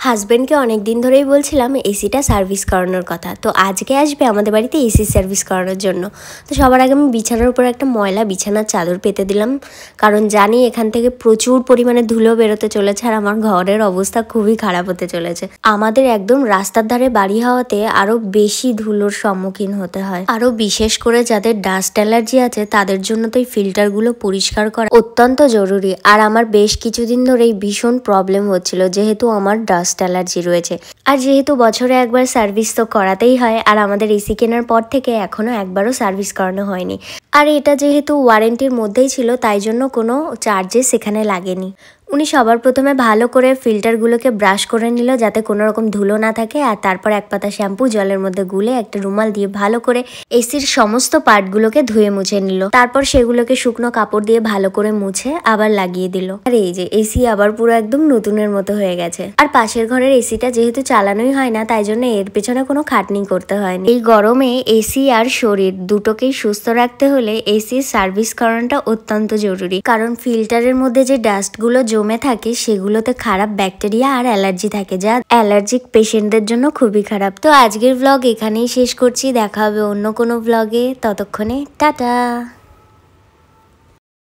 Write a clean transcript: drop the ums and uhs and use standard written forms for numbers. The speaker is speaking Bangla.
হাজবেন্ডকে অনেক দিন ধরেই বলছিলাম এসিটা সার্ভিস করানোর কথা। তো আজকে আসবে আমাদের বাড়িতে এসি সার্ভিস করানোর জন্য। তো সবার আগে আমি বিছানার উপর একটা ময়লা বিছানার চাদর পেতে দিলাম, কারণ জানি এখান থেকে প্রচুর পরিমাণে ধুলো বেরোতে চলেছে আর আমার ঘরের অবস্থা খুবই খারাপ হতে চলেছে। আমাদের একদম রাস্তার ধারে বাড়ি হওয়াতে আরো বেশি ধুলোর সম্মুখীন হতে হয়। আরো বিশেষ করে যাদের ডাস্ট অ্যালার্জি আছে তাদের জন্য তো এই ফিল্টারগুলো পরিষ্কার করা অত্যন্ত জরুরি। আর আমার বেশ কিছুদিন ধরেই ভীষণ প্রবলেম হচ্ছিল, যেহেতু আমার ডাস্ট অ্যালার্জি রয়েছে। আর যেহেতু বছরে একবার সার্ভিস তো করাতেই হয়, আর আমাদের এসি কেনার পর থেকে এখনো একবারও সার্ভিস করানো হয়নি। আর এটা যেহেতু ওয়ারেন্টির মধ্যেই ছিল, তাই জন্য কোনো চার্জেস সেখানে লাগেনি। উনি সবার প্রথমে ভালো করে ফিল্টারগুলোকে ব্রাশ করে নিল যাতে কোনো রকম ধুলো না থাকে, আর তারপর এক পাতা শ্যাম্পু জলের মধ্যে গুলে একটা রুমাল দিয়ে ভালো করে এসির সমস্ত পার্টগুলোকে ধুয়ে মুছে নিল। তারপর সেগুলোকে শুকনো কাপড় দিয়ে ভালো করে মুছে আবার লাগিয়ে দিল। আর এই যে এসি আবার পুরো একদম নতুনের মতো হয়ে গেছে। আর পাশের ঘরের এসিটা যেহেতু চালানোই হয় না, তাই জন্য এর পেছনে কোনো খাটনি করতে হয়নি। এই গরমে এসি আর শরীর দুটোকেই সুস্থ রাখতে হলে এসির সার্ভিস করানোটা অত্যন্ত জরুরি, কারণ ফিল্টারের মধ্যে যে ডাস্টগুলো জমে থাকে সেগুলোতে খারাপ ব্যাকটেরিয়া আর অ্যালার্জি থাকে, যা অ্যালার্জিক পেশেন্টদের জন্য খুবই খারাপ। তো আজকের ব্লগ এখানেই শেষ করছি, দেখা হবে অন্য কোনো ব্লগে। ততক্ষণে টাটা।